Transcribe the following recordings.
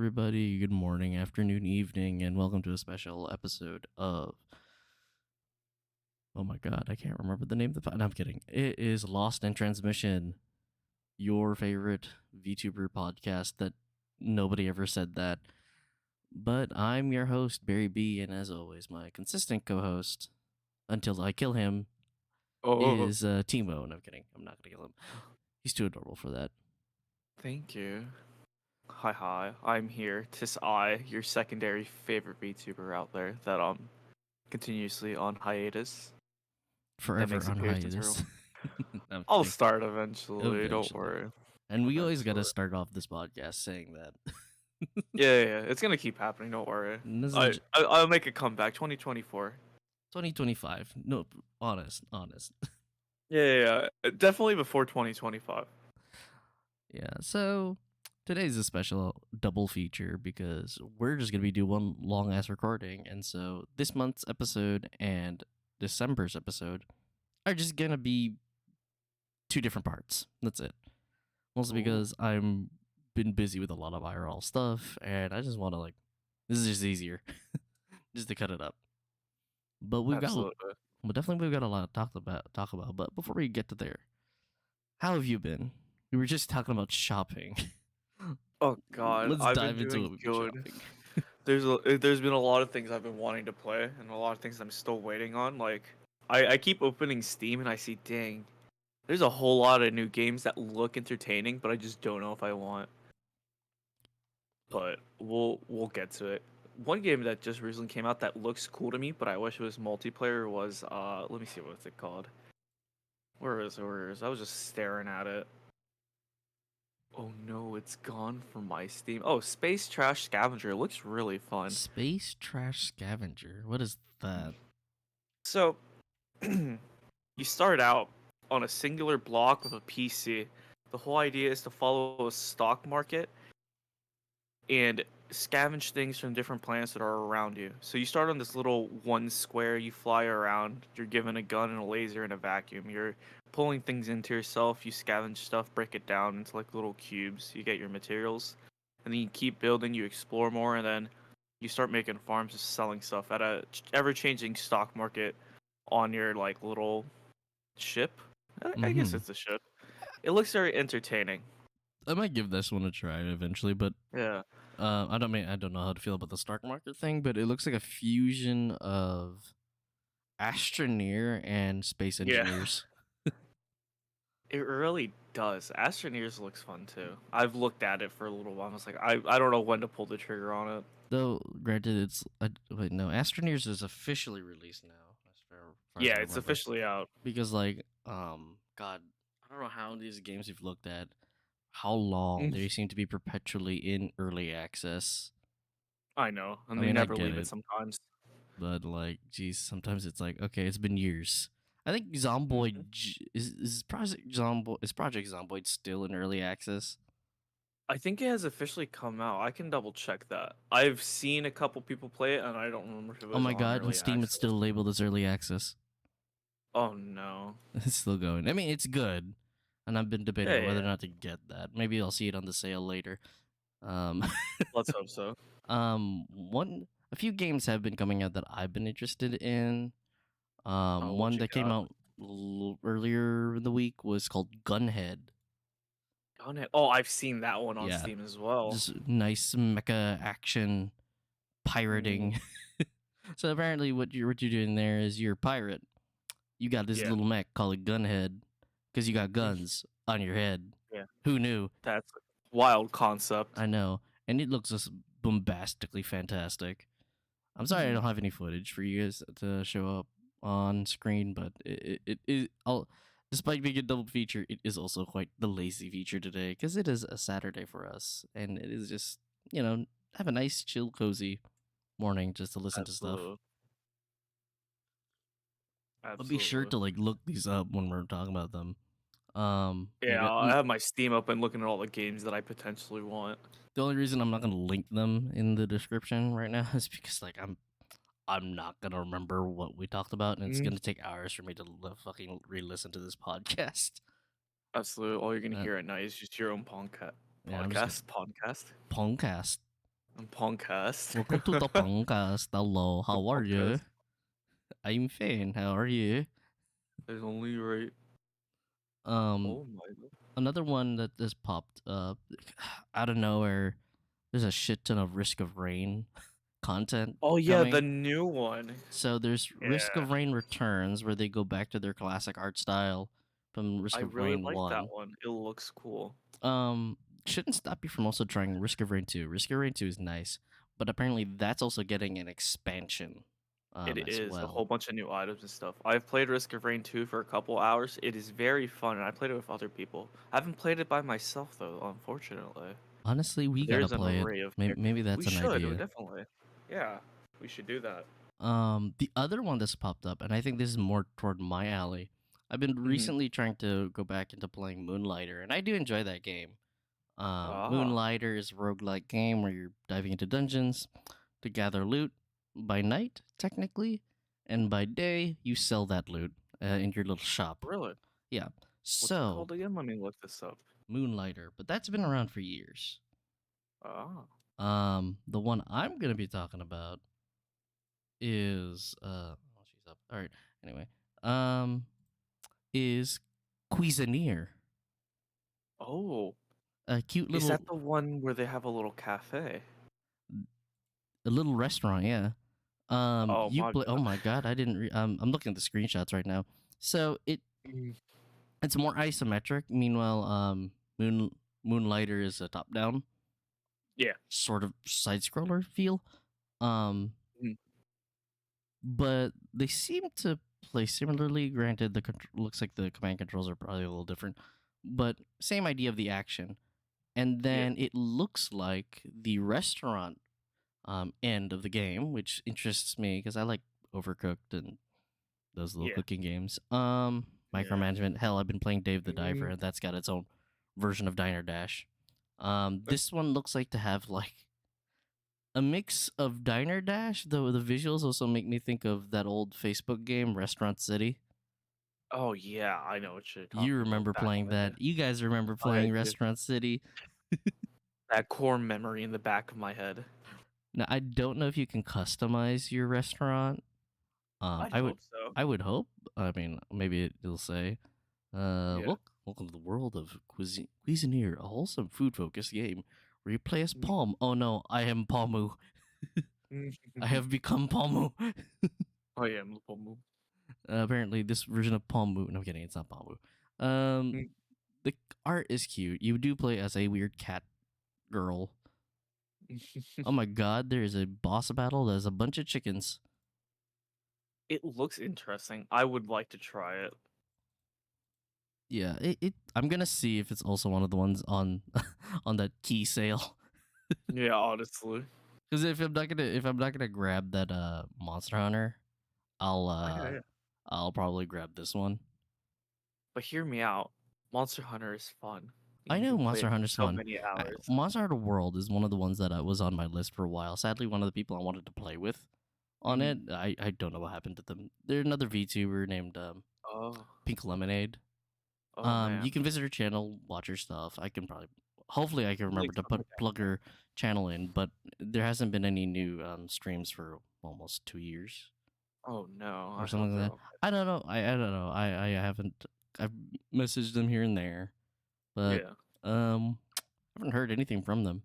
everybody. Good morning, afternoon, evening, and welcome to a special episode of. Oh my god, I can't remember the name of the. No, I'm kidding. It is Lost in Transmission, your favorite VTuber podcast that nobody ever said that. But I'm your host, Barry B, and as always, my consistent co-host, until I kill him, is Timo. And I'm kidding. I'm not gonna kill him. He's too adorable for that. Thank you. Hi, I'm here. 'Tis I, your secondary favorite VTuber out there that continuously on hiatus. Forever on hiatus. No, I'll start eventually, don't worry. And we always gotta start off this podcast saying that. yeah, it's gonna keep happening, don't worry. I'll make a comeback, 2024. 2025. No, honest. Yeah, definitely before 2025. Yeah, so today's a special double feature because we're just going to be doing one long-ass recording, and so this month's episode and December's episode are just going to be two different parts. That's it. Mostly because I'm been busy with a lot of IRL stuff, and I just want to, this is just easier just to cut it up. But we've got a lot to talk about. But before we get to there, how have you been? We were just talking about shopping. Oh God, let's dive into it. Good. There's been a lot of things I've been wanting to play, and a lot of things I'm still waiting on. Like, I keep opening Steam and I see, dang, there's a whole lot of new games that look entertaining, but I just don't know if I want. But we'll get to it. One game that just recently came out that looks cool to me, but I wish it was multiplayer was let me see what's it called. Where is it? I was just staring at it. Oh no, it's gone from my Steam. Oh, Space Trash Scavenger. It looks really fun. Space Trash Scavenger? What is that? So, you start out on a singular block with a PC. The whole idea is to follow a stock market and scavenge things from different planets that are around you. So you start on this little one square, you fly around, you're given a gun and a laser and a vacuum. You're pulling things into yourself, you scavenge stuff, break it down into like little cubes, you get your materials, and then you keep building, you explore more, and then you start making farms, just selling stuff at a ever-changing stock market on your like little ship. I guess it's a ship. It looks very entertaining. I might give this one a try eventually, but yeah. I don't know how to feel about the stock market thing, but it looks like a fusion of Astroneer and Space Engineers. Yeah. It really does. Astroneers looks fun too. I've looked at it for a little while. I was like, I don't know when to pull the trigger on it. Though, granted, it's Astroneers is officially released now. Yeah, it's officially out. Because God, I don't know how these games you've looked at. How long they seem to be perpetually in early access. I know, and they never leave it sometimes. But sometimes it's like, okay, it's been years. I think Zomboid is Project Zomboid still in early access? I think it has officially come out. I can double check that. I've seen a couple people play it, and I don't remember if it was. Oh my god! On Steam, it's still labeled as early access. Oh no! It's still going. I mean, it's good. And I've been debating whether or not to get that. Maybe I'll see it on the sale later. Let's hope so. A few games have been coming out that I've been interested in. One that came out earlier in the week was called Gunhead. Gunhead. Oh, I've seen that one on Steam as well. Just nice mecha action pirating. So apparently, what you're doing there is you're a pirate. You got this little mech called Gunhead. Because you got guns on your head. Yeah. Who knew? That's a wild concept. I know. And it looks just bombastically fantastic. I'm sorry I don't have any footage for you guys to show up on screen, but despite being a double feature, it is also quite the lazy feature today, because it is a Saturday for us. And it is just, have a nice, chill, cozy morning just to listen to stuff. I'll be sure to look these up when we're talking about them. I have my Steam open looking at all the games that I potentially want. The only reason I'm not gonna link them in the description right now is because I'm not gonna remember what we talked about, and it's gonna take hours for me to fucking re-listen to this podcast. Absolutely, all you're gonna hear at night is just your own podcast. Podcast. podcast. Welcome to the podcast. Hello, how are you? Podcast. I'm fine. How are you? There's only right. Um, Oh my god. another one that just popped up out of nowhere. There's a shit ton of Risk of Rain content Oh yeah, the coming. new one. So there's Risk Yeah, of Rain Returns, where they go back to their classic art style from Risk I of really Rain like that 1. one. It looks cool. Shouldn't stop you from also trying Risk of Rain 2. Risk of Rain 2 is nice, but apparently that's also getting an expansion It as is a well. whole bunch of new items and stuff. I've played Risk of Rain 2 for a couple hours. It is very fun, and I played it with other people. I haven't played it by myself though, unfortunately. Honestly, we gotta There's an play it. array of Maybe We that's an should, idea. definitely. Yeah, we should do that. The other one that's popped up, and I think this is more toward my alley. I've been recently trying to go back into playing Moonlighter, and I do enjoy that game. Moonlighter is a roguelike game where you're diving into dungeons to gather loot by night, technically, and by day you sell that loot in your little shop. Really? Yeah. What's it So called again? Let me look this up. Moonlighter, but that's been around for years. Ah. The one I'm gonna be talking about is she's up. All right. Anyway, is Cuisinier, Oh, a cute is little that the one where they have a little cafe? a little restaurant, yeah. Oh You my play. Oh god. my god, I didn't. I'm looking at the screenshots right now. So it's more isometric. Meanwhile, Moonlighter is a top down, Yeah. sort of side scroller feel. Mm. But they seem to play similarly. Granted, looks like the command controls are probably a little different, but same idea of the action. And then it looks like the restaurant end of the game, which interests me because I like Overcooked and those little Yeah. cooking games. Micromanagement. Hell, I've been playing Dave the Diver, and that's got its own version of Diner Dash. This one looks like to have like a mix of Diner Dash, though the visuals also make me think of that old Facebook game, Restaurant City. Oh yeah, I know what you're talking You about. remember Back in playing the day. that. You guys remember Oh, I playing do. Restaurant City. That core memory in the back of my head. Now, I don't know if you can customize your restaurant. I I would hope so. I would hope. I mean, maybe it'll say, Yeah. welcome to the world of Cuisinier, a wholesome food-focused game where you play as Mm. Palm. Oh no, I am Palmu. I have become Palmu. Oh yeah, Mupomu. Apparently, this version of Palmu. No, I'm kidding. It's not Palmu. Mm. The art is cute. You do play as a weird cat girl. Oh my god, there is a boss battle. There's a bunch of chickens. It looks interesting. I would like to try it. Yeah, I'm gonna see if it's also one of the ones on on that key sale. Yeah, honestly. Because if I'm not gonna grab that Monster Hunter, Yeah. I'll probably grab this one. But hear me out. Monster Hunter is fun. I You know can play Monster it for Hunter's so fun. many hours. Monster Hunter World is one of the ones that was on my list for a while. Sadly, one of the people I wanted to play with on it, I don't know what happened to them. There's another VTuber named Oh. Pink Lemonade. Oh man. You can visit her channel, watch her stuff. Hopefully I can remember to plug her channel in, but there hasn't been any new streams for almost 2 years Oh no. or something like that. I don't know. I don't know. I haven't. I've messaged them here and there, but I haven't heard anything from them.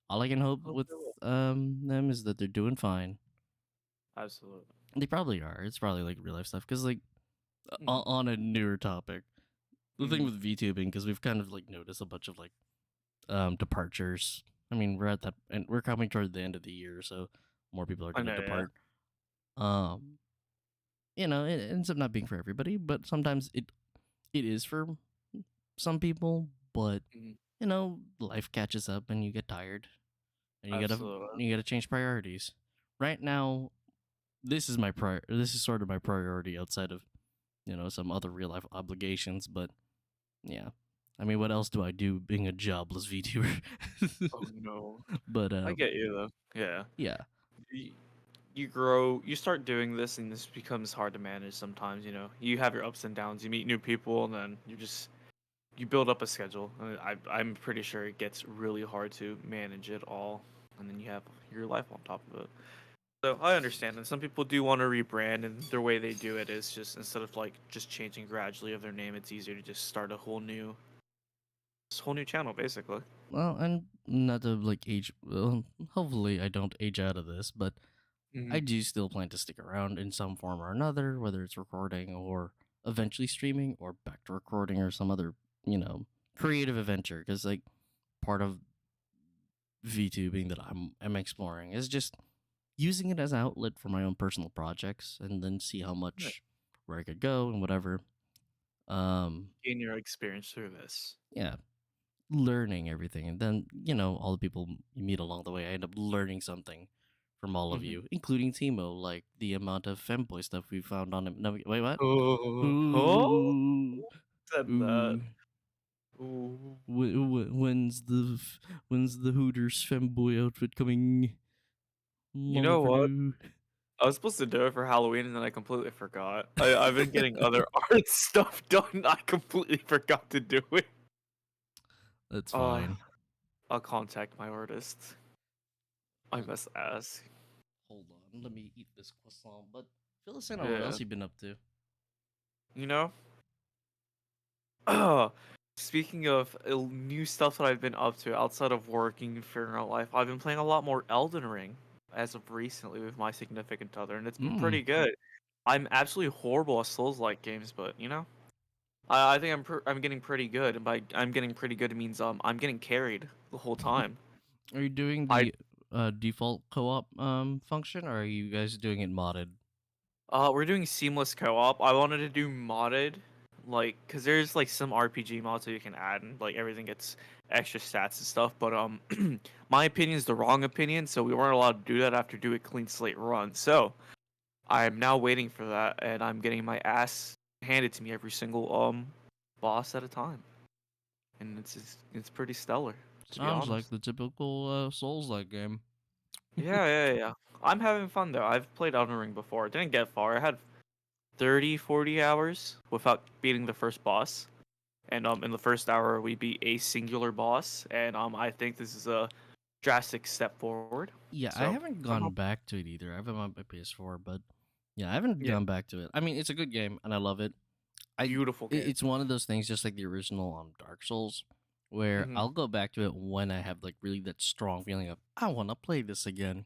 All I can hope with them is that they're doing fine. Absolutely. They probably are. It's probably like real life stuff. Because like on a newer topic, the thing with VTubing, because we've kind of like noticed a bunch of like departures. I mean, we're at that, and we're coming toward the end of the year, so more people are going to depart. You know, it ends up not being for everybody, but sometimes it is for some people. But you know, life catches up, and you get tired, and you gotta change priorities. Right now, this is sort of my priority outside of, you know, some other real life obligations. But yeah, I mean, what else do I do being a jobless VTuber? Oh no. But I get you though. Yeah. Yeah. You grow, you start doing this, and this becomes hard to manage sometimes. You know, you have your ups and downs. You meet new people, and then you build up a schedule. I'm pretty sure it gets really hard to manage it all. and then you have your life on top of it. So I understand, and some people do want to rebrand, and the way they do it is just instead of like just changing gradually of their name, it's easier to just start a whole new channel basically. Well, and not to like age. Well, hopefully, I don't age out of this, but I do still plan to stick around in some form or another, whether it's recording or eventually streaming or back to recording or some other, creative adventure. Because like part of VTubing that I'm exploring is just using it as an outlet for my own personal projects, and then see how much where I could go and whatever. Gain your experience through this. Yeah, learning everything, and then all the people you meet along the way, I end up learning something from all of you, including Timo, like the amount of femboy stuff we found on him. No, wait, what? Oh, Ooh, said that. Ooh. when's the Hooters femboy outfit coming? You know what? I was supposed to do it for Halloween and then I completely forgot. I've been getting other art stuff done. I completely forgot to do it. That's fine. I'll contact my artist. I must ask. Hold on, let me eat this croissant. But fill us in on what else you've been up to. Speaking of new stuff that I've been up to outside of working and figuring out life, I've been playing a lot more Elden Ring as of recently with my significant other, and it's been pretty good. I'm absolutely horrible at Souls-like games, but I think I'm getting pretty good, and by I'm getting pretty good it means I'm getting carried the whole time. Are you doing the default co-op function, or are you guys doing it modded? We're doing seamless co-op. I wanted to do modded, like, cause there's like some RPG mods that you can add, and like everything gets extra stats and stuff. But my opinion is the wrong opinion, so we weren't allowed to do that after do a clean slate run. So I'm now waiting for that, and I'm getting my ass handed to me every single boss at a time, and it's pretty stellar. Sounds like the typical Souls-like game. Yeah. I'm having fun though. I've played Elden Ring before. Didn't get far. I had 30, 40 hours without beating the first boss. And in the first hour we beat a singular boss, and I think this is a drastic step forward. Yeah, so, I haven't gone back to it either. I have it on my PS4, but yeah, I haven't gone back to it. I mean, it's a good game and I love it. Beautiful game. It's one of those things just like the original Dark Souls, where I'll go back to it when I have like really that strong feeling of I want to play this again.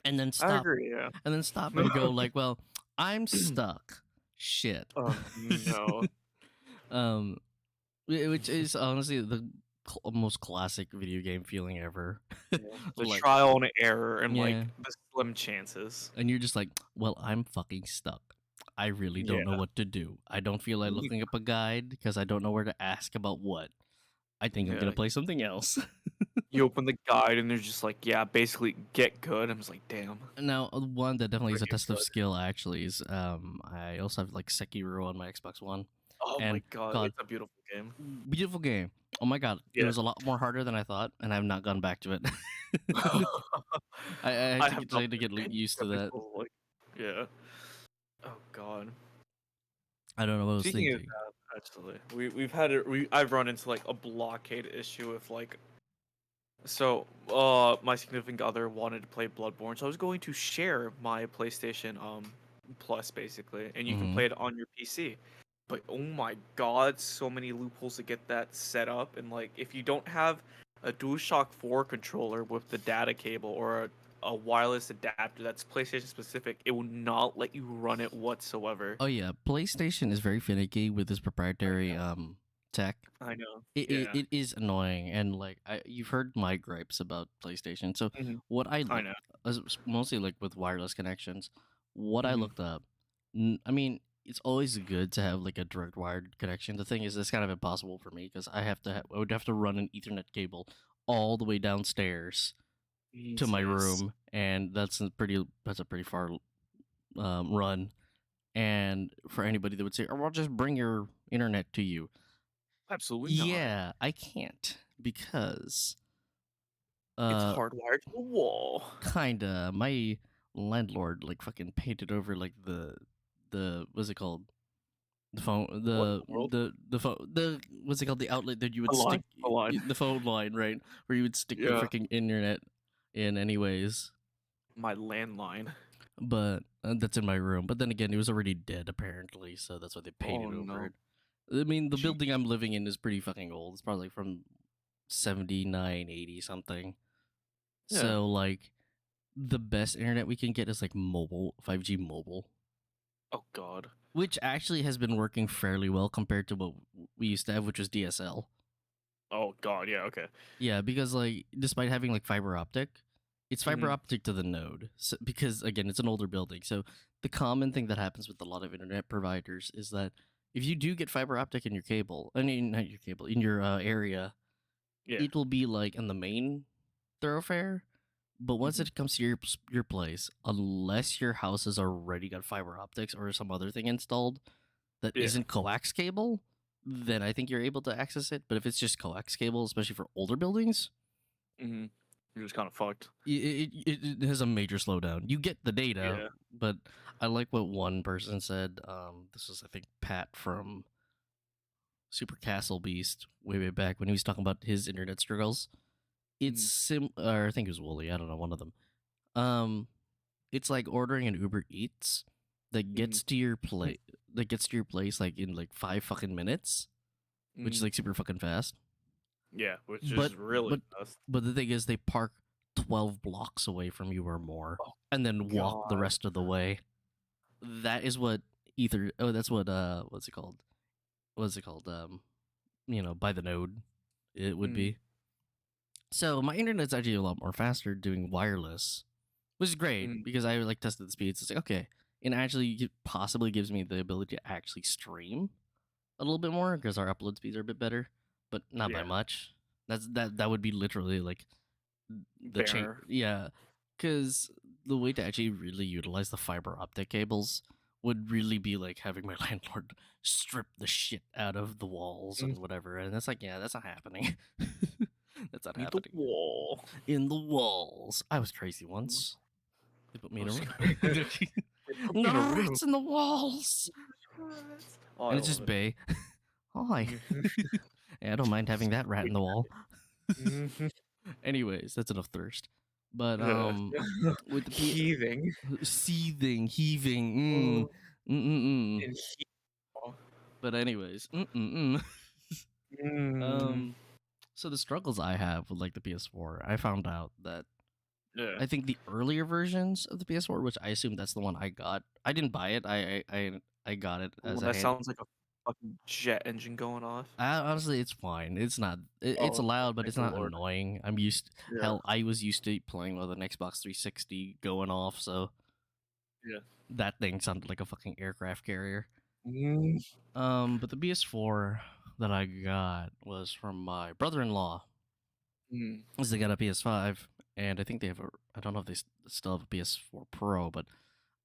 And then stop. I agree, yeah. And then stop and go like, well, I'm stuck. Shit. No. Which is honestly the most classic video game feeling ever. The like, trial and error and like the slim chances. And you're just like, well, I'm fucking stuck. I really don't know what to do. I don't feel like looking up a guide because I don't know where to ask about what. I think I'm gonna play something else. You open the guide and they're just like, basically get good. I'm just like, damn. Now, one that definitely is a test of skill actually is I also have like Sekiro on my Xbox One. Oh my god, it's a beautiful game. Beautiful game. Oh my god, it was a lot more harder than I thought, and I've not gone back to it. I have to get used to that. Yeah. Oh god. I don't know what I was thinking. Of that, actually, we've had it. I've run into like a blockade issue with like. So, my significant other wanted to play Bloodborne, so I was going to share my PlayStation Plus basically, and you can play it on your PC. But oh my god, so many loopholes to get that set up, and like if you don't have a DualShock 4 controller with the data cable or a wireless adapter that's PlayStation specific, it will not let you run it whatsoever. Oh yeah, PlayStation is very finicky with this proprietary tech. I know. It is annoying, and like you've heard my gripes about PlayStation. So what I know, mostly like with wireless connections, what I looked up, I mean, it's always good to have like a direct wired connection. The thing is, it's kind of impossible for me because I would have to run an Ethernet cable all the way downstairs to my room, and that's a pretty far run. And for anybody that would say, "Oh, well, just bring your internet to you," absolutely not. Yeah, I can't because it's hardwired to the wall. Kinda. My landlord like fucking painted over like the what's it called? The phone, What in the world? the phone, the what's it called? The outlet that you would The line, stick the line. the phone line, right? Where you would stick the Yeah. freaking internet in, anyways. My landline. But that's in my room. But then again, it was already dead apparently, so that's why they painted Oh, over no. it. I mean, the Gee. building I'm living in is pretty fucking old. It's probably from 79, 80 something. Yeah. So like, the best internet we can get is like mobile, 5G mobile, Oh God. which actually has been working fairly well compared to what we used to have, which was DSL. Oh God. Yeah. Okay. Yeah, because like, despite having like fiber optic, it's fiber Mhm. optic to the node. So, because again, it's an older building. So the common thing that happens with a lot of internet providers is that if you do get fiber optic in your cable, I mean not your cable, in your area, Yeah. it will be like in the main thoroughfare. But once Mhm. it comes to your place, unless your house has already got fiber optics or some other thing installed that Yeah. not coax cable, then I think you're able to access it. But if it's just coax cable, especially for older buildings, Mm-hmm. You're just kind of fucked. it has a major slowdown. You get the data, Yeah. but I like what one person said. This was, I think, Pat from Super Castle Beast way back when he was talking about his internet struggles. It's or I think it was Wooly. I don't know, one of them. It's like ordering an Uber Eats that gets to your place. That gets to your place like in like 5 fucking minutes, which is like super fucking fast. Yeah, which But is really fast. but the thing is, they park 12 blocks away from you or more, Oh, and then walk the God. rest of the way. That is what ether. Oh, that's what what's it called? What's it called? By the node, it would be. So my internet's actually a lot more faster doing wireless, which is great because I like tested the speeds. It's like, okay, it actually possibly gives me the ability to actually stream a little bit more because our upload speeds are a bit better, but not by Yeah. much. That would be literally like the chain. Banner. Yeah, because the way to actually really utilize the fiber optic cables would really be like having my landlord strip the shit out of the walls and whatever, and that's like, yeah, that's not happening. That's not Need happening. the wall. In the walls. I was crazy once. They put me in a room. No. Rats in the walls. Oh, And it's just Bay. Hi. Yeah, I don't mind having that rat in the wall. Anyways, that's enough thirst. But with the heaving, heaving. But anyways, so the struggles I have with like the PS4, I found out that I think the earlier versions of the PS4, which I assume that's the one I got. I didn't buy it. I got it as that sounds like a fucking jet engine going off. Honestly, it's fine. It's not. It's loud, but it's not annoying. I'm used. Hell, I was used to playing with an Xbox 360 going off, so yeah, that thing sounded like a fucking aircraft carrier. But the PS4 that I got was from my brother-in-law. Because they got a PS5, and I think they have a. I don't know if they still have a PS4 Pro, but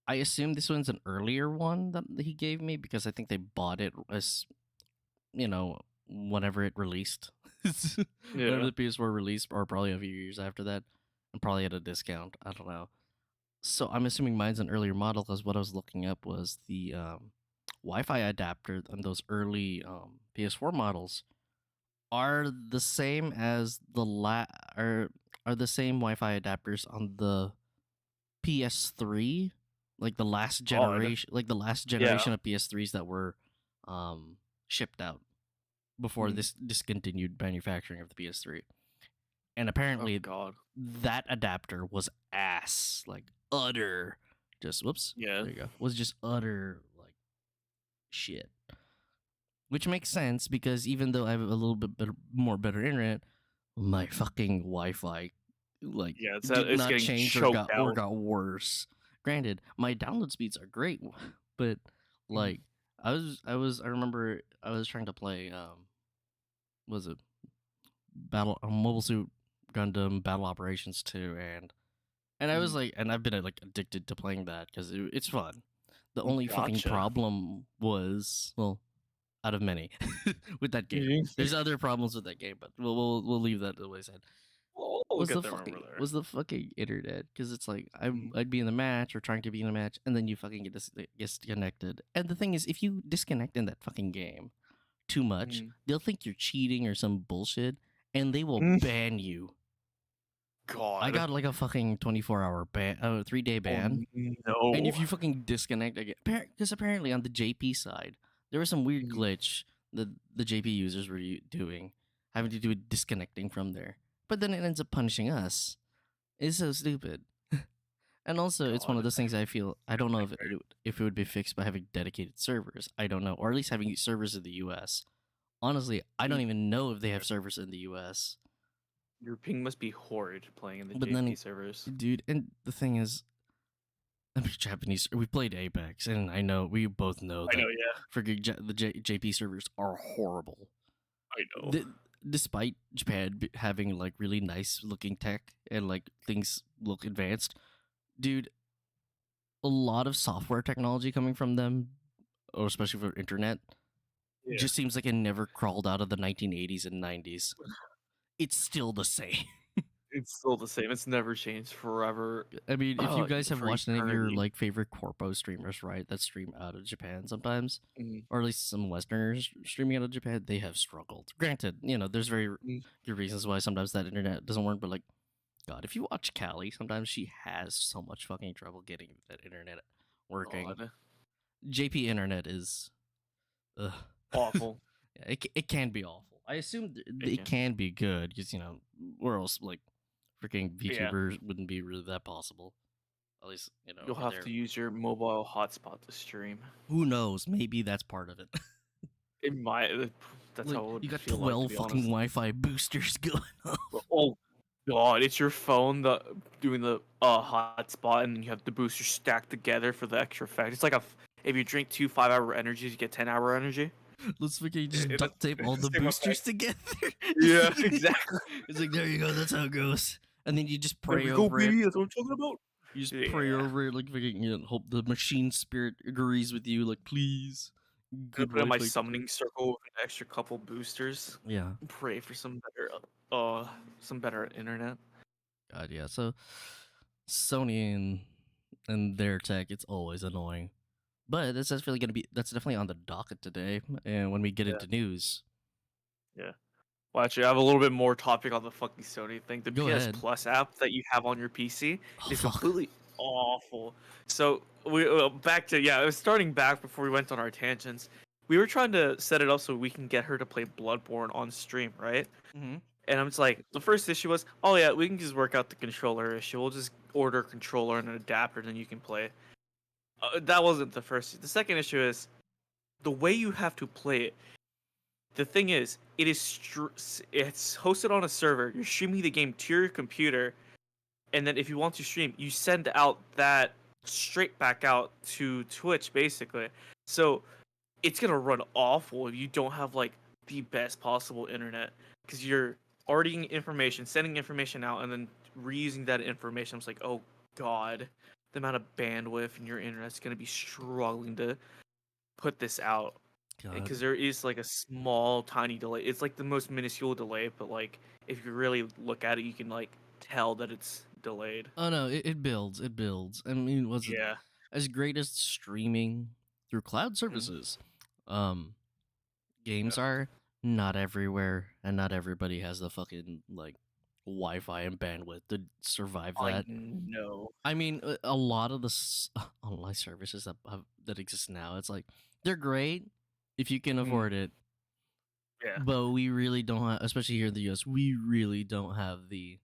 I assume this one's an earlier one that he gave me because I think they bought it as, whenever it released. Whenever the PS4 released, or probably a few years after that, and probably at a discount. I don't know. So I'm assuming mine's an earlier model because what I was looking up was the Wi-Fi adapter on those early PS4 models are the same as are the same Wi-Fi adapters on the PS3, like the last generation, of PS3s that were shipped out before this discontinued manufacturing of the PS3. And apparently, that adapter was ass, like utter, just whoops. Yeah, there you go. Was just utter like shit. Which makes sense because even though I have a little bit better internet, my fucking Wi-Fi did not change or got worse. Granted, my download speeds are great, but like I remember I was trying to play was it Mobile Suit Gundam Battle Operations 2 and I was like, and I've been like addicted to playing that because it's fun. The only fucking problem was, well, out of many with that game. There's other problems with that game, but we'll leave that the way I said. We'll was get the there when fucking we're there. was the fucking internet, because it's like Mhm. I'd be in the match or trying to be in a match, and then you fucking get disconnected. And the thing is, if you disconnect in that fucking game too much, Mhm. they'll think you're cheating or some bullshit, and they will Mm. ban you. God. I got like a fucking 24-hour ban, 3-day ban. Oh, And no. if you fucking disconnect again, because apparently on the JP side, there was some weird Mhm. glitch that the JP users were doing, having to do with disconnecting from there. But then it ends up punishing us. It's so stupid. And also, it's one of God. those things I feel, I don't know if it would be fixed by having dedicated servers. I don't know. Or at least having servers in the US. Honestly, I don't even know if they have servers in the US. Your ping must be horrid playing in the But JP then, servers. dude, and the thing is, I mean, Japanese. We played Apex, and I know we both know I that know, yeah. freaking the JP servers are horrible. I know. Despite Japan having like really nice looking tech and like things look advanced, dude, a lot of software technology coming from them, or especially for internet, Yeah. just seems like it never crawled out of the 1980s and 90s. It's still the same. It's still the same. It's never changed forever. I mean, if you guys have for watched any of your eternity. like favorite corpo streamers, right, that stream out of Japan sometimes, Mhm. or at least some Westerners streaming out of Japan, they have struggled. Granted, you know, there's very Mhm. good reasons why sometimes that internet doesn't work, but like, God, if you watch Callie, sometimes she has so much fucking trouble getting that internet working. God. JP internet is, Awful. yeah, it can be awful. I assume It it can be good because, you know, or else like freaking Yeah. VTubers wouldn't be really that possible. At least, you know, You'll over have there. to use your mobile hotspot to stream. Who knows? Maybe that's part of it. It might. That's Like, how it would you got feel 12 like, to be fucking honest. Wi-Fi boosters going on. Oh God, it's your phone doing the hotspot, and then you have the boosters stacked together for the extra effect. It's like if you drink 2 5-hour energies, you get 10-hour energy. Let's fucking just It- duct tape it's all the the same boosters effect. together. Yeah, exactly. It's like, there you go. That's how it goes. And then you just There pray we go, over it. baby. That's what I'm talking about. You just pray Yeah. over it, like fucking, you know, hope the machine spirit agrees with you. Like, please, Gonna good put in my Wi-Fi. summoning circle with an extra couple boosters. Yeah. Pray for some better internet. God, yeah. So Sony and their tech, it's always annoying. But that's definitely on the docket today. And when we get Yeah. into news, Well, actually, I have a little bit more topic on the fucking Sony thing. The Go PS ahead. Plus app that you have on your PC Oh, is fuck. completely awful. So we back to it was starting back before we went on our tangents. We were trying to set it up so we can get her to play Bloodborne on stream, right? Mm-hmm. And I'm just like, the first issue was, oh yeah, we can just work out the controller issue. We'll just order a controller and an adapter, and then you can play. That wasn't the first. The second issue is the way you have to play it. The thing is, it's hosted on a server. You're streaming the game to your computer, and then if you want to stream, you send out that straight back out to Twitch, basically. So it's gonna run awful if you don't have like the best possible internet, because you're already getting information, sending information out, and then reusing that information. It's like, oh God, the amount of bandwidth in your internet's gonna be struggling to put this out. God. Because there is like a small tiny delay. It's like the most minuscule delay, but like if you really look at it, you can like tell that it's delayed. Oh no, it builds. It builds. I mean, was it Yeah. as great as streaming through cloud services? Games are not everywhere, and not everybody has the fucking like Wi-Fi and bandwidth to survive that. I know. I mean, a lot of the online services that exist now, it's like they're great if you can afford it, Yeah. but we really don't have, especially here in the US, we really don't have the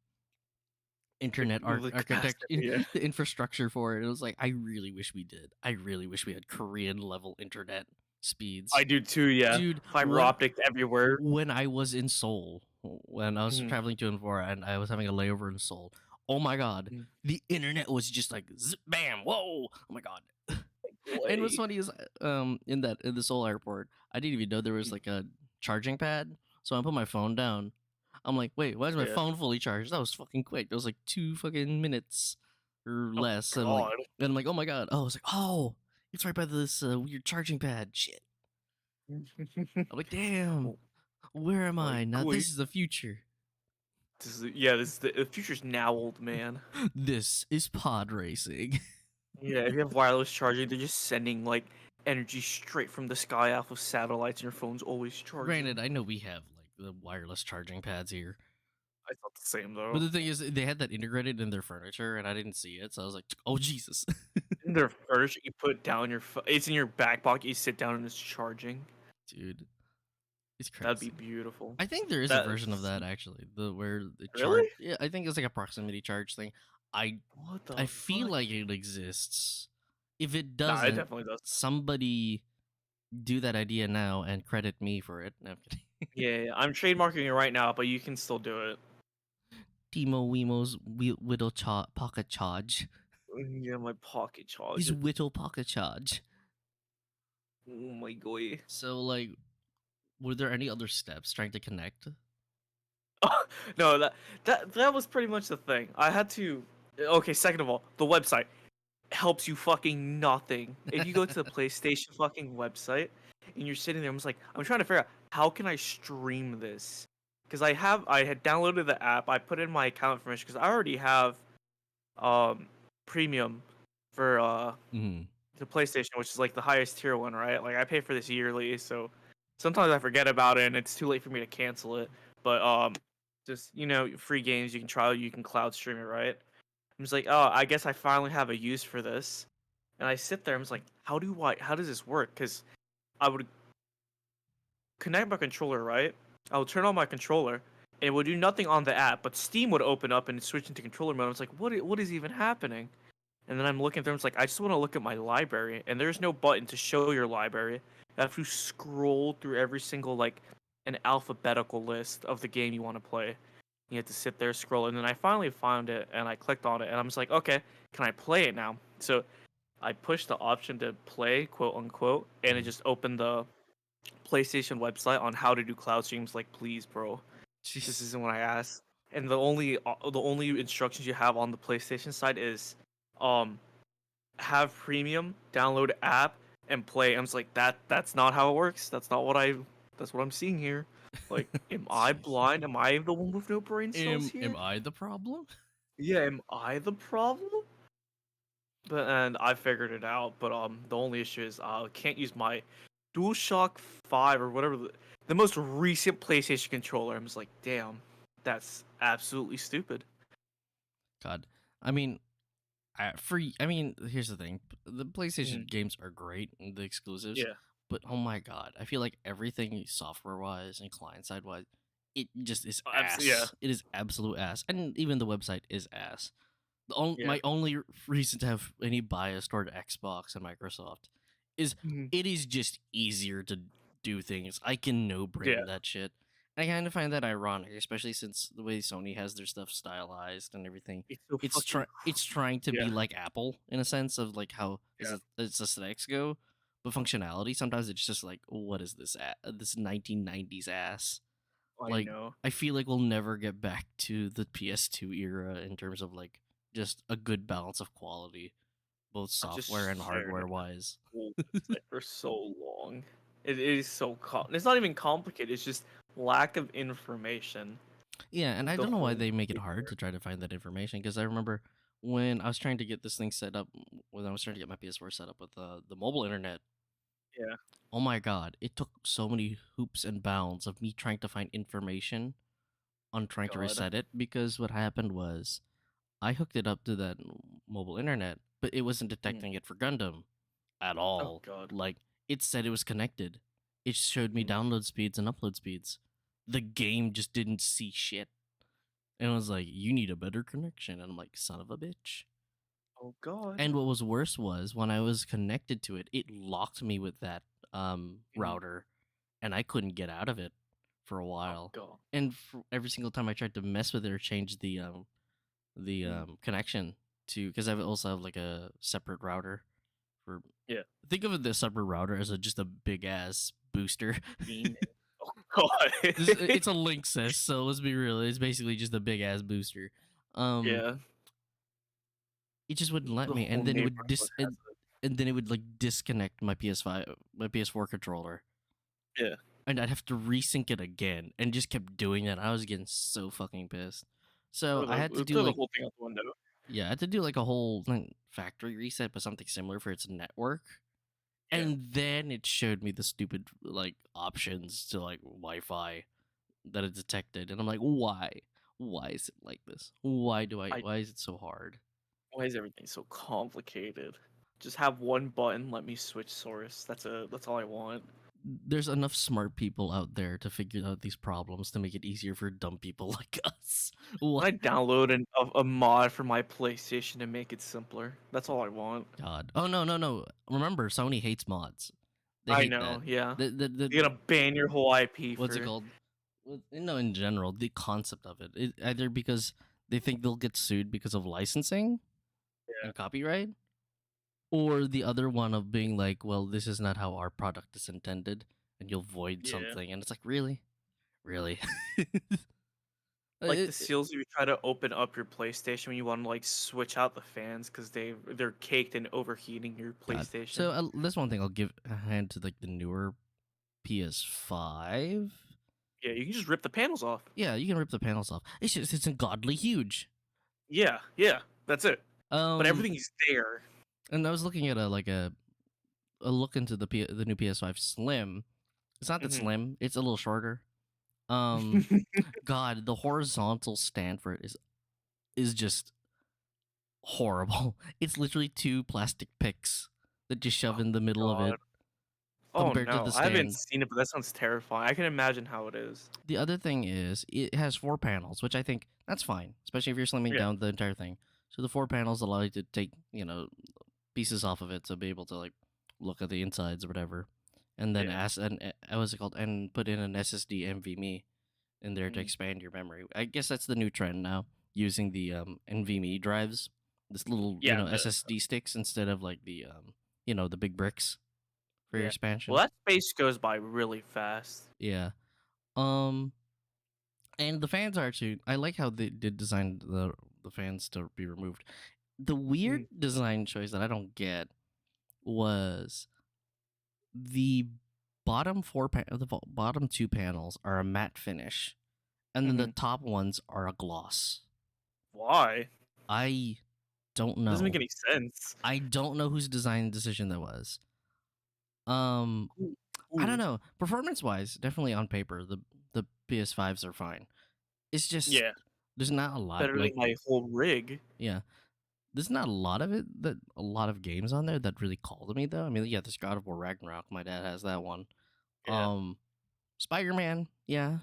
internet The architect capacity, yeah. the infrastructure for it. It was like, I really wish we did. I really wish we had Korean level internet speeds. I do too, yeah. Dude, Fiber optic everywhere. when I was in Seoul, when I was Mhm. traveling to and for, and I was having a layover in Seoul, oh my god, Mhm. the internet was just like zip, bam, whoa, oh my god. And what's funny is, in the Seoul airport, I didn't even know there was like a charging pad, so I put my phone down. I'm like, wait, why is my Yeah. phone fully charged? That was fucking quick. It was like 2 fucking minutes or Oh, less. And God. I'm like, oh my god. Oh, I was like, oh, it's right by this weird charging pad. Shit. I'm like, damn, where am I? Now wait. this is the future. The future's now, old man. This is pod racing. Yeah, if you have wireless charging, they're just sending like energy straight from the sky off of satellites, and your phone's always charging. Granted, I know we have like the wireless charging pads here, I thought the same though. but the thing is, they had that integrated in their furniture, and I didn't see it, so I was like, "Oh Jesus!" In their furniture, you put down it's in your back pocket. You sit down and it's charging. Dude, it's crazy. That'd be beautiful. I think there is a version of that actually, where the Really? Yeah, I think it's like a proximity charge thing. I feel like it exists. If it doesn't, it definitely does. Somebody do that idea now and credit me for it. No, I'm kidding. Yeah, I'm trademarking it right now, but you can still do it. Timo Wemo's whittle pocket charge. Yeah, my pocket charge. His whittle pocket charge. Oh my god. So, like, were there any other steps trying to connect? No, that was pretty much the thing. I had to. Okay, second of all, the website helps you fucking nothing. If you go to the PlayStation fucking website and you're sitting there, I'm trying to figure out how can I stream this, because I had downloaded the app, I put in my account information because I already have premium for the PlayStation, which is like the highest tier one, right? Like I pay for this yearly, so sometimes I forget about it and it's too late for me to cancel it. But just free games you can try, you can cloud stream it, right? I'm just like, oh, I guess I finally have a use for this. And I sit there, I'm just like, how does this work? Because I would connect my controller, right? I would turn on my controller, and it would do nothing on the app, but Steam would open up and switch into controller mode. I was like, what is even happening? And then I'm looking through, I'm like, I just want to look at my library, and there's no button to show your library. You have to scroll through every single, like, an alphabetical list of the game you want to play. You have to sit there, scroll, and then I finally found it, and I clicked on it, and I'm just like, okay, can I play it now? So I pushed the option to play, quote unquote, and it just opened the PlayStation website on how to do cloud streams. Like, please, bro, Jeez. this isn't what I asked. And the only instructions you have on the PlayStation side is, have premium, download app, and play. I'm just like, that's not how it works. That's what I'm seeing here. Like, am I blind? Am I the one with no brain cells here? Am I the problem? Yeah, am I the problem? And I figured it out. But the only issue is I can't use my DualShock 5 or whatever the most recent PlayStation controller. I'm just like, damn, that's absolutely stupid. God, I mean, here's the thing: the PlayStation games are great, the exclusives. Yeah. But oh my god, I feel like everything software-wise and client-side wise, it just is ass. Yeah. It is absolute ass, and even the website is ass. My only reason to have any bias toward Xbox and Microsoft is it is just easier to do things. I can no-brain that shit. And I kind of find that ironic, especially since the way Sony has their stuff stylized and everything. It's trying to be like Apple in a sense of like how its aesthetics go. But functionality, sometimes it's just like, what is this? This 1990s ass. I know. I feel like we'll never get back to the PS2 era in terms of like just a good balance of quality, both software and hardware wise. For so long, it is so it's not even complicated. It's just lack of information. Yeah, and I don't know why they make it hard to try to find that information, because I remember when I was trying to get this thing set up, when I was trying to get my PS4 set up with the mobile internet. Yeah. Oh my god, it took so many hoops and bounds of me trying to find information on trying to reset it, because what happened was I hooked it up to that mobile internet, but it wasn't detecting it for Gundam at all. Oh god. Like, it said it was connected. It showed me download speeds and upload speeds. The game just didn't see shit. And it was like, you need a better connection. And I'm like, son of a bitch. Oh god. And what was worse was when I was connected to it, it locked me with that router, and I couldn't get out of it for a while. Oh god. And for every single time I tried to mess with it or change the connection to, because I also have like a separate router for. Yeah. Think of the separate router as just a big ass booster. Oh god. It's a Linksys, so let's be real. It's basically just a big ass booster. Yeah. It just wouldn't let me, and then it would like disconnect my PS4 controller. Yeah. and I'd have to resync it again, and just kept doing that. I was getting so fucking pissed. So I had to do throw like the whole thing out the window. yeah, I had to do like a whole like, factory reset, but something similar for its network. Yeah. And then it showed me the stupid like options to like Wi-Fi that it detected, and I'm like, why? Why is it like this? Why is it so hard? Why is everything so complicated? Just have one button. Let me switch source. That's all I want. There's enough smart people out there to figure out these problems to make it easier for dumb people like us. I download a mod for my PlayStation to make it simpler. That's all I want. God. Oh no. Remember, Sony hates mods. They I hate know. that. Yeah. The You're gonna ban your whole IP. what's it called? No, in general, the concept of it, either because they think they'll get sued because of licensing and copyright, or the other one of being like, well, this is not how our product is intended, and you'll void something, and it's like, really? Like the seals if you try to open up your PlayStation when you want to like switch out the fans because they're caked in overheating your PlayStation. So this one thing I'll give a hand to like the newer PS5. Yeah, you can just rip the panels off. Yeah, you can rip the panels off. It's ungodly huge. Yeah, that's it. But everything's there. And I was looking at a look into the new PS5 Slim. It's not that slim. It's a little shorter. God, the horizontal stand for it is just horrible. It's literally 2 plastic picks that you shove in the middle of it. To the I haven't seen it, but that sounds terrifying. I can imagine how it is. The other thing is it has 4 panels, which I think that's fine, especially if you're slimming down the entire thing. So the 4 panels allow you to take, pieces off of it to be able to like look at the insides or whatever. And then and put in an SSD NVMe in there to expand your memory. I guess that's the new trend now, using the NVMe drives, this little SSD sticks instead of like the the big bricks for your expansion. Well, that space goes by really fast. Yeah. And the fans are too. I like how they did design the fans to be removed. The weird design choice that I don't get was the bottom the bottom 2 panels are a matte finish, and then the top ones are a gloss. Why? I don't know. It doesn't make any sense. I don't know whose design decision that was. I don't know. Performance-wise, definitely on paper, the PS5s are fine. It's just there's not a lot. Better than my whole rig. Yeah. There's not a lot of a lot of games on there that really call to me though. I mean, yeah, there's God of War Ragnarok. My dad has that one. Yeah. Spider-Man, yeah.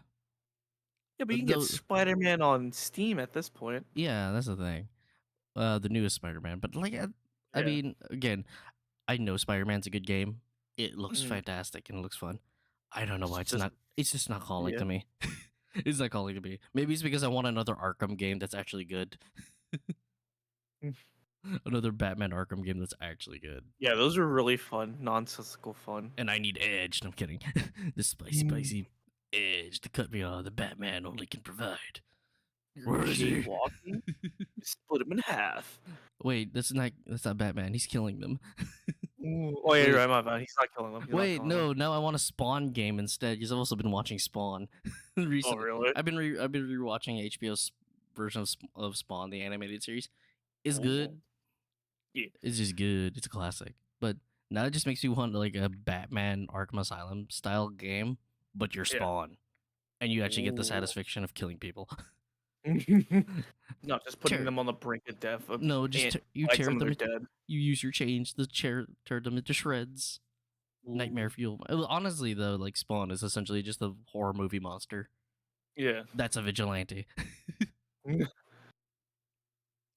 Yeah, but you can get Spider-Man on Steam at this point. Yeah, that's the thing. The newest Spider-Man, but like, I mean, again, I know Spider-Man's a good game. It looks fantastic and it looks fun. I don't know why it's not. It's just not calling to me. It's not calling to me. Maybe it's because I want another Arkham game that's actually good. Another Batman Arkham game that's actually good. Yeah, those are really fun, nonsensical fun. And I need edge. No, I'm kidding. The spicy edge to cut me off. The Batman only can provide. Where is he? Walking? Split him in half. Wait, that's not Batman. He's killing them. Oh yeah, you're right, my bad. He's not killing them. Wait, no. Now I want a Spawn game instead. Because I've also been watching Spawn recently. Oh really? I've been rewatching HBO's version of Spawn, the animated series. It's good. Yeah. It's just good. It's a classic. But now it just makes you want like a Batman Arkham Asylum style game, but you're Spawn, and you actually get the satisfaction of killing people. No, just putting them on the brink of death. No, just you tear them. Dead. You use your chains to tear them into shreds. Nightmare fuel. Honestly, though, like Spawn is essentially just a horror movie monster. Yeah, that's a vigilante.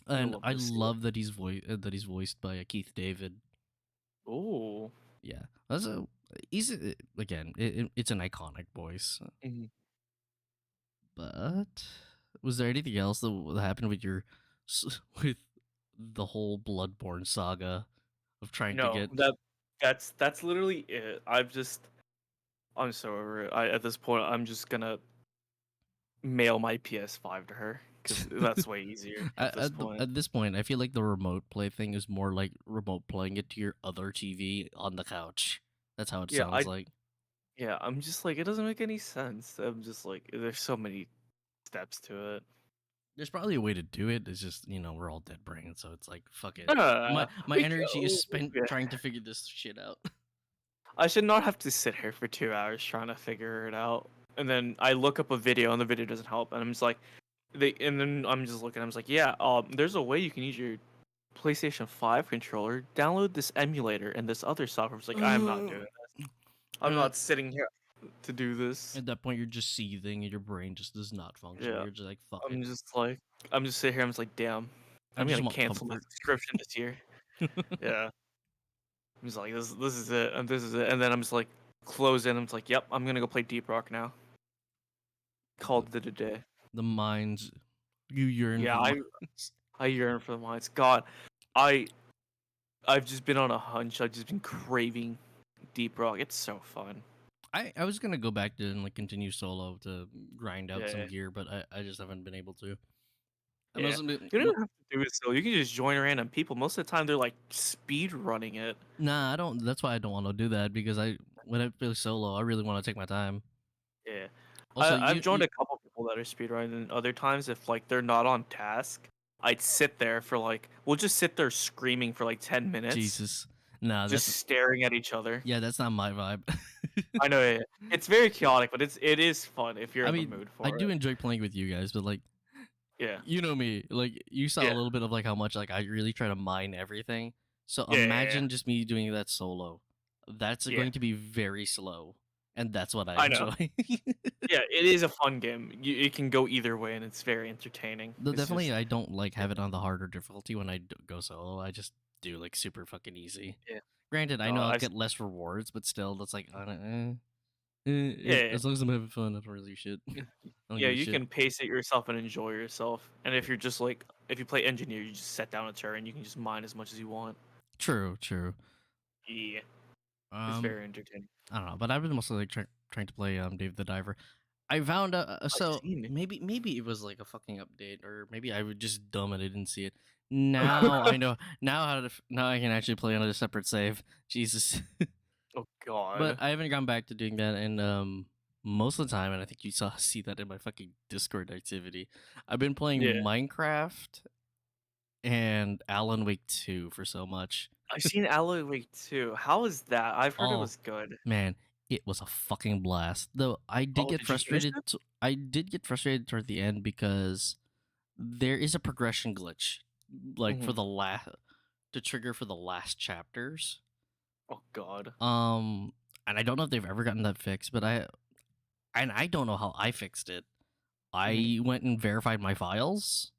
And I love that he's voiced by Keith David. Oh, yeah. He's again. It's an iconic voice. But was there anything else that happened with with the whole Bloodborne saga of trying to get? That's literally it. I'm so over it. At this point, I'm just gonna mail my PS5 to her. Because that's way easier at this point. I feel like the remote play thing is more like remote playing it to your other TV on the couch. That's how it sounds like. Yeah, I'm just like, it doesn't make any sense. I'm just like, there's so many steps to it. There's probably a way to do it. It's just, we're all dead brains, so it's like, fuck it. Uh, My we energy is spent yeah. trying to figure this shit out. I should not have to sit here for 2 hours trying to figure it out. And then I look up a video and the video doesn't help. And I'm just like, and then I'm just looking, I'm just like, yeah, there's a way you can use your PlayStation 5 controller, download this emulator and this other software. It's like, I'm not doing this. I'm not sitting here to do this. At that point, you're just seething and your brain just does not function. Yeah. You're just like, fuck I'm it. just like, I'm just sitting here, I'm just like, damn, I I'm just gonna want cancel my comfort. subscription this year. Yeah. I'm just like, this is it, and this is it. And then I'm just like, close in. I'm just like, yep, I'm gonna go play Deep Rock now. Called it a day. The minds, you yearn Yeah, for the minds. I yearn for the mines. God, I've just been on a hunch. I've just been craving Deep Rock. It's so fun. I was gonna go back to and like continue solo to grind out some Yeah. gear, but I just haven't been able to. I Yeah. mostly You don't have to do it so. You can just join random people. Most of the time, they're like speed running it. Nah, I don't. That's why I don't want to do that because when I play solo, I really want to take my time. Yeah. Also, I've joined a couple people that are speedrunning, and other times, if like they're not on task, I'd sit there for like, we'll just sit there screaming for like 10 minutes. Jesus, nah, just that's staring at each other. yeah, that's not my vibe. I know it's very chaotic, but it is fun if you're I in mean, the mood for I it. do enjoy playing with you guys, but like, Yeah. you know me, like you saw a Yeah. little bit of like how much like I really try to mine everything. So Yeah, yeah, imagine yeah. just me doing that solo. That's Yeah. going to be very slow, and that's what I I know. enjoy. Yeah, it is a fun game. It can go either way, and it's very entertaining. Though It's definitely, just, I don't like have it on the harder difficulty when I go solo. I just do like super fucking easy. Yeah. Granted, I No, know I'll I've- get less rewards, but still, that's like, Yeah. as long as I'm having fun, I don't really shit. I don't yeah, give a you shit. can pace it yourself and enjoy yourself. And if you're just like, if you play engineer, you just set down a turret and you can just mine as much as you want. True, true. Yeah, it's very entertaining. I don't know, but I've been mostly like trying to play Dave the Diver. I found so seen it. maybe it was like a fucking update, or maybe I was just dumb and I didn't see it. Now I know now how to now I can actually play on a separate save. Jesus. Oh god. But I haven't gone back to doing that, and most of the time, and I think you see that in my fucking Discord activity. I've been playing Yeah. Minecraft and Alan Wake 2 for so much. I've seen Alan Wake 2. How is that? I've heard it Oh. was good. Man, it was a fucking blast. Though I did Oh, get did you finish frustrated. it? I did get frustrated toward the end because there is a progression glitch, like for Mhm. the to trigger for the last chapters. Oh god. And I don't know if they've ever gotten that fixed, but I don't know how I fixed it. I went and verified my files.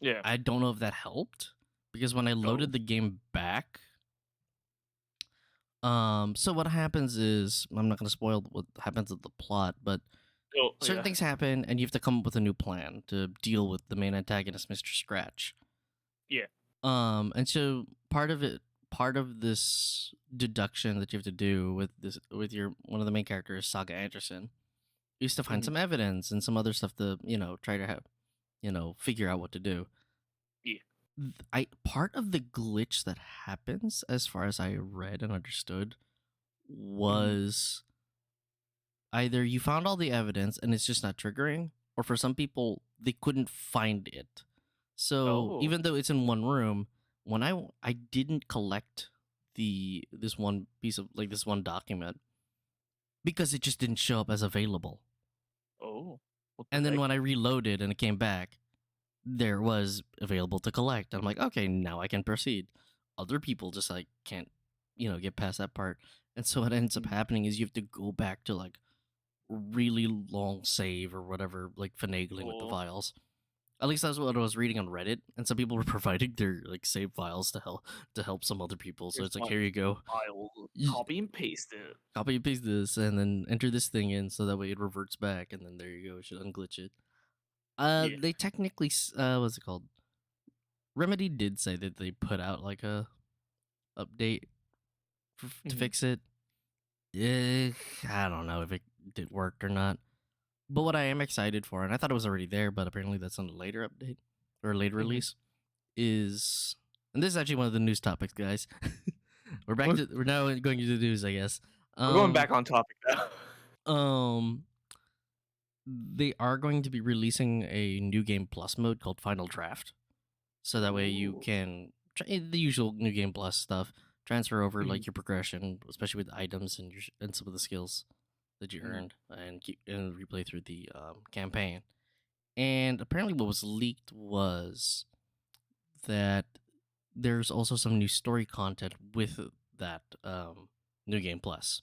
Yeah. I don't know if that helped because when I loaded the game back, so what happens is I'm not going to spoil what happens with the plot, but Oh, certain yeah. things happen and you have to come up with a new plan to deal with the main antagonist, Mr. Scratch. Yeah. And so part of this deduction that you have to do with your one of the main characters, Saga Anderson, is to find Mhm. some evidence and some other stuff to try to have figure out what to do. Yeah. Part of the glitch that happens, as far as I read and understood, was either you found all the evidence and it's just not triggering, or for some people they couldn't find it. So Oh. even though it's in one room, when I didn't collect this one piece of like this one document because it just didn't show up as available. Oh. What the And then heck? when I reloaded and it came back, there was available to collect. I'm like, okay, now I can proceed. Other people just like can't, get past that part. And so what ends up happening is you have to go back to like really long save or whatever, like finagling with the Oh. files. At least that's what I was reading on Reddit, and some people were providing their like save files to help some other people. So Here's it's like, my here you go, file. Ye- Copy and paste it. copy and paste this, and then enter this thing in, so that way it reverts back, and then there you go. It should unglitch it. Yeah. They technically, what's it called? Remedy did say that they put out like a update to Mhm. fix it. I don't know if it did worked or not. But what I am excited for, and I thought it was already there, but apparently that's on a later update or a later release, is, and this is actually one of the news topics, guys. We're now going to the news, I guess. We're going back on topic now. They are going to be releasing a new game plus mode called Final Draft, so that way you Ooh. can the usual new game plus stuff transfer over like Mhm. your progression, especially with items and and some of the skills that you Mhm. earned, and replay through the campaign. And apparently, what was leaked was that there's also some new story content with that new game plus.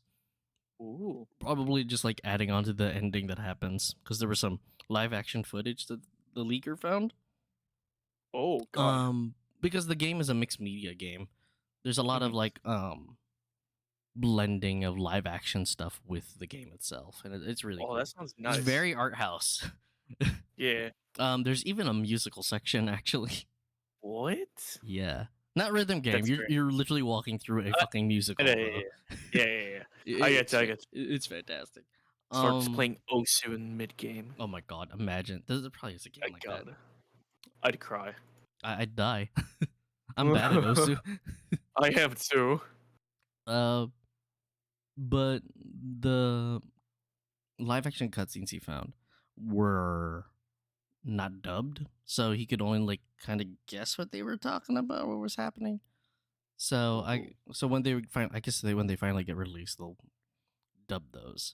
Ooh. Probably just like adding on to the ending that happens, because there was some live action footage that the leaker found. Oh god. Because the game is a mixed media game, there's a lot of Mhm. like blending of live action stuff with the game itself, and it's really Oh, cool. that sounds It's nice. very art house. Yeah. There's even a musical section actually. What? Yeah. Not rhythm game. That's You're great. you're literally walking through a fucking musical, Yeah, bro. yeah. I get you. I get you. It's fantastic. Starts playing Osu in mid game. Oh my god, imagine. There probably is a game My like that. god. I'd cry. I'd die. I'm bad at Osu. I am too. But the live action cutscenes he found were not dubbed, so he could only like kind of guess what they were talking about, what was happening. So when they when they finally get released, they'll dub those.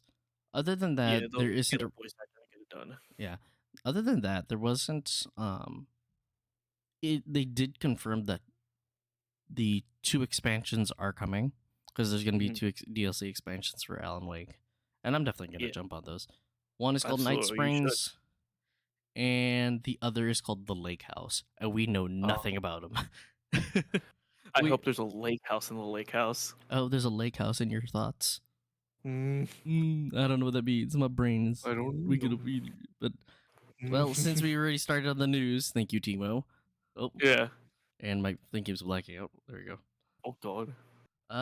Other than that, Yeah, there they'll isn't get a a voice actor and get it done. yeah. Other than that, there wasn't they did confirm that the 2 expansions are coming, because there's going to be Mhm. 2 DLC expansions for Alan Wake, and I'm definitely going to Yeah. jump on those. One is called Night Absolutely, you should. Springs, and the other is called The Lake House, and we know nothing about them. I hope there's a lake house in the lake house. Oh, there's a lake house in your thoughts. Mm, I don't know what that means. My brain's I don't we could know. but well, since we already started on the news, thank you, Timo. Oh, Yeah. and my thing keeps blacking out. There you go. Oh god.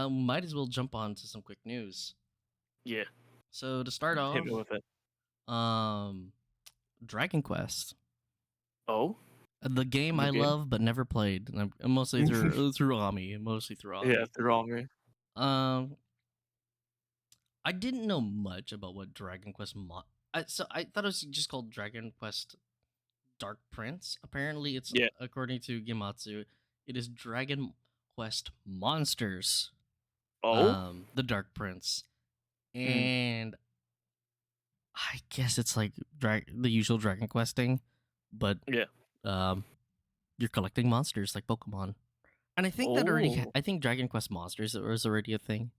Might as well jump on to some quick news. Yeah. So to start Hit off, me with it. Dragon Quest, Oh? the game New I game? love but never played, and I'm mostly through Ami, Yeah, they're all right. I didn't know much about what Dragon Quest I thought it was just called Dragon Quest Dark Prince. Apparently, it's Yeah. according to Gematsu, it is Dragon Quest Monsters. Oh? The Dark Prince, Mm. and I guess it's like the usual Dragon Quest thing, but Yeah. you're collecting monsters like Pokemon, and I think that already. Oh. I think Dragon Quest Monsters was already a thing,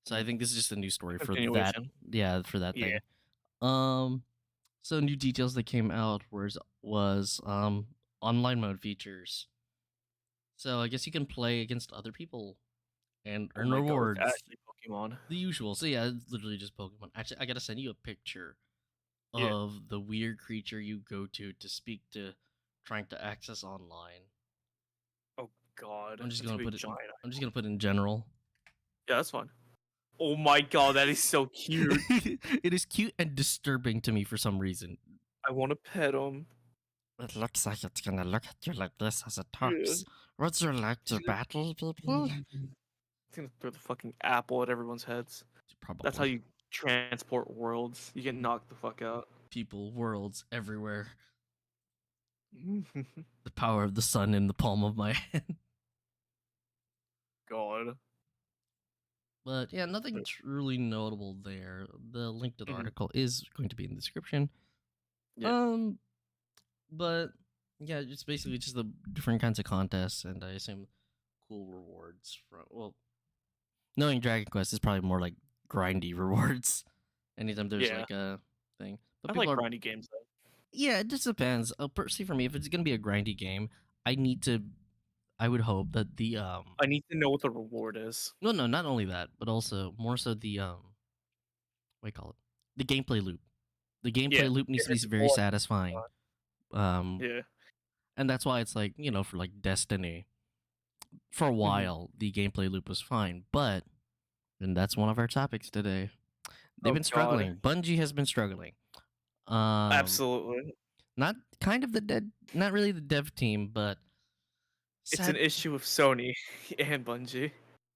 so I think this is just a new story for that. Continuation. Yeah, for that Yeah. thing. So new details that came out was online mode features. So I guess you can play against other people and Oh earn my god, rewards. it's actually Pokemon. The usual. So yeah, it's literally just Pokemon. Actually, I gotta send you a picture Yeah. of the weird creature you go to speak to, trying to access online. Oh god. I'm just That's gonna gonna put be it. giant. I'm just gonna put it in general. Yeah, that's fine. Oh my god, that is so cute. It is cute and disturbing to me for some reason. I want to pet him. It looks like it's gonna look at you like this as it Yeah. talks. Would you like to battle people? It's gonna throw the fucking apple at everyone's heads. Probably. That's how you transport worlds. You get knocked the fuck out. People, worlds everywhere. The power of the sun in the palm of my hand. God. But yeah, nothing truly notable there. The link to the Mhm. article is going to be in the description. Yeah. But yeah, it's basically just the different kinds of contests, and I assume cool rewards from knowing Dragon Quest is probably more like grindy rewards. Anytime there's Yeah. like a thing. But I people like are grindy games though. Yeah, it just depends. Personally, for me, if it's gonna be a grindy game, I would hope that the I need to know what the reward is. no, not only that, but also more so the what do you call it? The gameplay loop. The gameplay Yeah, loop needs to be it's very more satisfying. Yeah. And that's why it's like, for like Destiny, for a while the gameplay loop was fine, and that's one of our topics today. They've been struggling. Bungie has been struggling. Absolutely. Not really the dev team, but It's an issue with Sony and Bungie.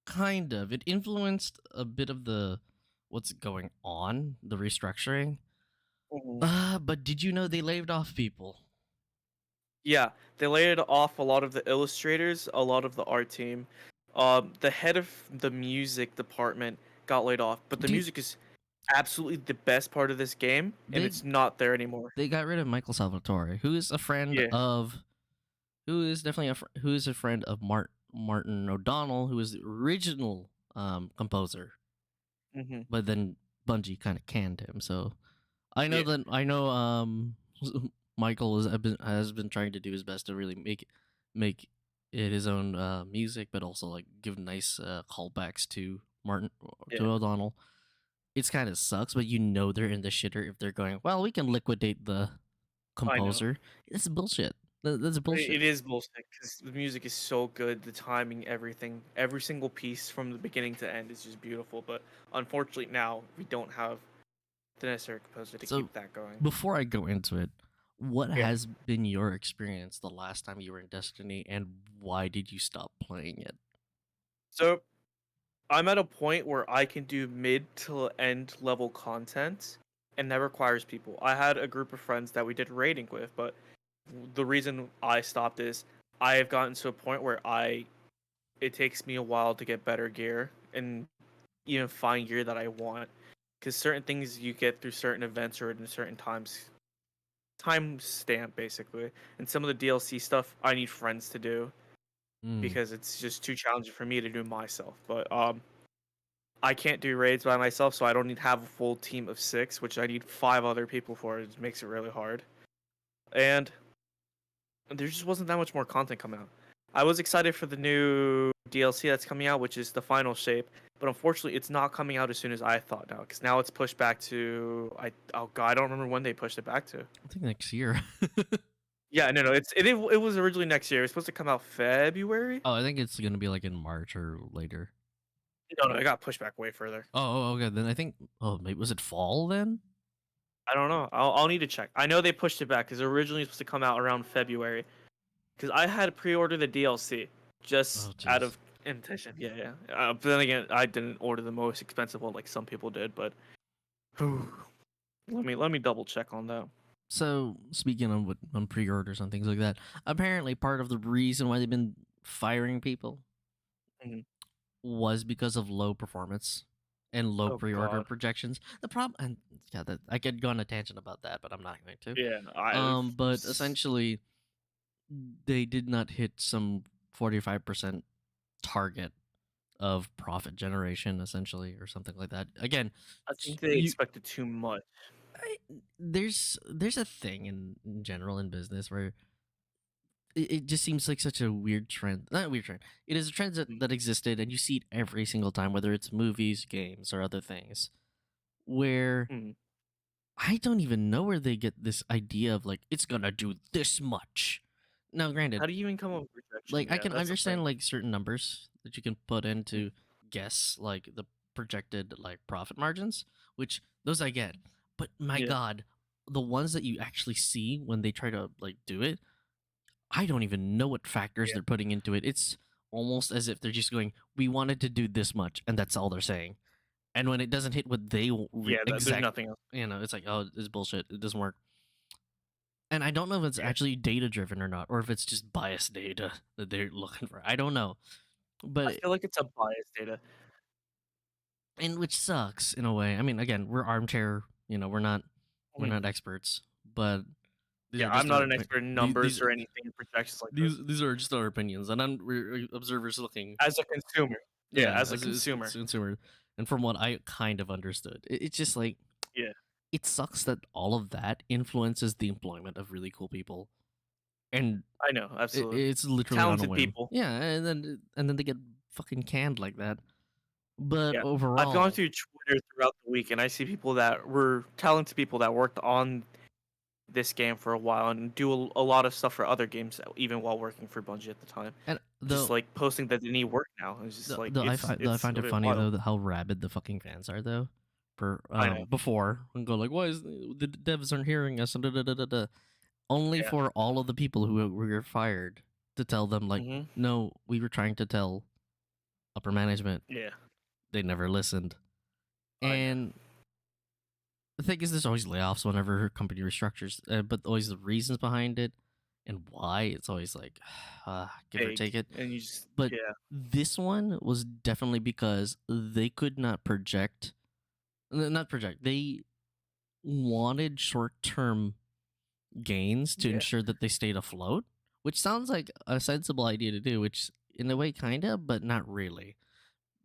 kind of. It influenced a bit of the what's going on, the restructuring. Mhm. But did you know they laid off people? Yeah, they laid off a lot of the illustrators, a lot of the art team. The head of the music department got laid off, but the Dude, music is absolutely the best part of this game, and they it's not there anymore. they got rid of Michael Salvatore, who is a friend Yeah. of, who is definitely who is a friend of Martin O'Donnell, who is the original composer. Hmm. But then Bungie kind of canned him. So I know Yeah. that Michael has been trying to do his best to really make it his own music, but also like give nice callbacks to Martin to Yeah. O'Donnell. It's kind of sucks, but you know they're in the shitter if they're going, well, we can liquidate the I know. composer. It's bullshit. That's bullshit. It is bullshit because the music is so good, the timing, everything, every single piece from the beginning to end is just beautiful. But unfortunately, now we don't have the necessary composer to So keep that going. before I go into it, what Yeah. has been your experience the last time you were in Destiny, and why did you stop playing it? So I'm at a point where I can do mid to end level content, and that requires people. I had a group of friends that we did raiding with, but the reason I stopped is I have gotten to a point where it takes me a while to get better gear and even find gear that I want, because certain things you get through certain events or in certain time stamp basically, and some of the DLC stuff I need friends to do Mm. because it's just too challenging for me to do myself. But I can't do raids by myself, so I don't need to have a full team of 6, which I need 5 other people for. It makes it really hard. And there just wasn't that much more content coming out. I was excited for the new DLC that's coming out, which is the final shape, but unfortunately, it's not coming out as soon as I thought now, because now it's pushed back to oh god, I don't remember when they pushed it back to. I think next year. Yeah, no, it was originally next year. It was supposed to come out February. Oh, I think it's gonna be like in March or later. No, it got pushed back way further. Oh, okay. Then I think. Oh, maybe was it fall then? I don't know. I'll need to check. I know they pushed it back because originally it was supposed to come out around February. Because I had pre-ordered the DLC just Oh, out jeez. of intention. Yeah, yeah. But then again, I didn't order the most expensive one like some people did. But let me double check on that. So speaking on pre-orders and things like that, apparently part of the reason why they've been firing people Mhm. was because of low performance and low Oh pre-order God. projections. The problem, and yeah, that I could go on a tangent about that, but I'm not going to. Yeah, But essentially, they did not hit some 45% target of profit generation, essentially, or something like that. Again, I think they expected too much. there's a thing in general in business where it just seems like such a weird trend. Not a weird trend. It is a trend Mm. that existed, and you see it every single time, whether it's movies, games, or other things, where Mm. I don't even know where they get this idea of like it's gonna do this much. Now, granted, How do you even come up with projection? like I Yeah, can that's the understand thing. like certain numbers that you can put in Mm. to guess like the projected like profit margins, which those I get. But my Yeah, God, the ones that you actually see when they try to like do it, I don't even know what factors yeah, they're putting into it. It's almost as if they're just going, "We wanted to do this much," and that's all they're saying. And when it doesn't hit what they yeah. There's exact, nothing else. it's like, "Oh, it's bullshit. It doesn't work." And I don't know if it's Yeah, actually data driven or not, or if it's just biased data that they're looking for. I don't know, I but feel like it's a biased data. and which sucks in a way. I mean, again, we're armchair. We're Mm. not experts, but these Yeah, are I'm just not our an expert in numbers these or anything in projections like this. these are just our opinions, and we're observers looking. As a consumer, yeah, Yeah, as a as a consumer, consumer, and from what I kind of understood, it's just like yeah. it sucks that all of that influences the employment of really cool people, and I know, absolutely. it's literally on a Talented whim. people. Yeah, and then they get fucking canned like that. But Yeah. I've gone overall, through Twitter throughout the week and I see people that were talented people that worked on this game for a while and do a lot of stuff for other games even while working for Bungie at the time. and Just though like posting that they need work now. It's just like though I it's find a it bit funny wild. though that how rabid the fucking fans are though. For I know. before and go like, why is the devs aren't hearing us? And da, da, da, da, da. Only Yeah. for all of the people who were fired to tell them like, Mhm. no, we were trying to tell upper management. Yeah. They never listened. And the thing is, there's always layoffs whenever a company restructures, but always the reasons behind it and why, it's always like, give or take it. And you just, But this one was definitely because they could not project, they wanted short-term gains to ensure that they stayed afloat, which sounds like a sensible idea to do, which in a way kind of, but not really.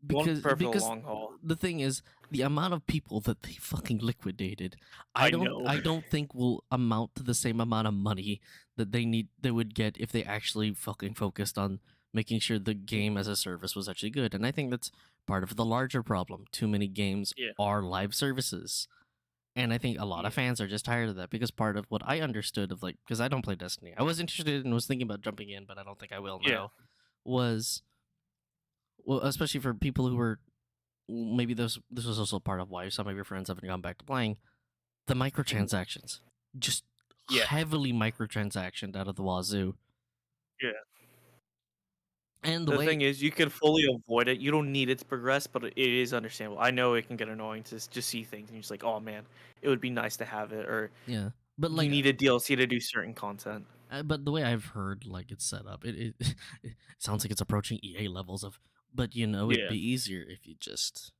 Because long haul. The thing is, the amount of people that they fucking liquidated, I don't think will amount to the same amount of money that they would get if they actually fucking focused on making sure the game as a service was actually good. And I think that's part of the larger problem. Too many games are live services. And I think a lot of fans are just tired of that, because part of what I understood of, like, because I don't play Destiny, I was interested and was thinking about jumping in, but I don't think I will now, was, well, especially for people who were, maybe this was also part of why some of your friends haven't gone back to playing, the microtransactions. Just heavily microtransactioned out of the wazoo. Yeah. And the thing is, you can fully avoid it. You don't need it to progress, but it is understandable. I know it can get annoying to just see things, and you're just like, oh man, it would be nice to have it, or but like, you need a DLC to do certain content. But the way I've heard, like, it's set up, it sounds like it's approaching EA levels of, but it'd be easier if you just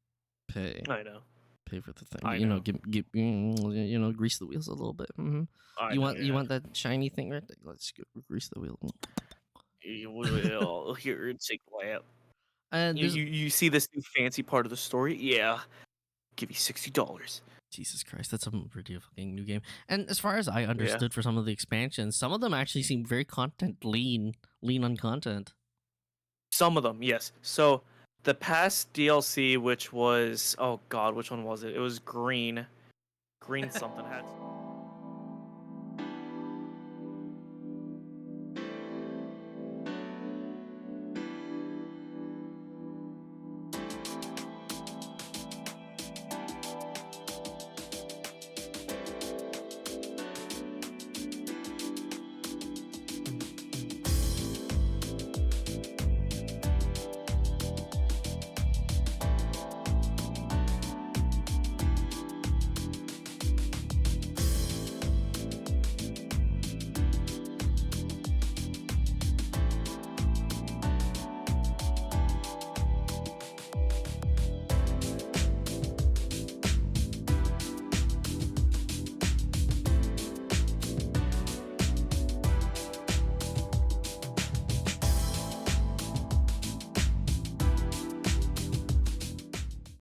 pay. I know. Pay for the thing. Give, grease the wheels a little bit. You want that shiny thing right there? Let's go grease the wheel. Well, here, take that. And you see this new fancy part of the story? Yeah, give you $60. Jesus Christ, that's a pretty fucking new game. And as far as I understood for some of the expansions, some of them actually seem very content lean on content. Some of them, yes. So the past DLC, which was, oh god, which one was it? It was green something had.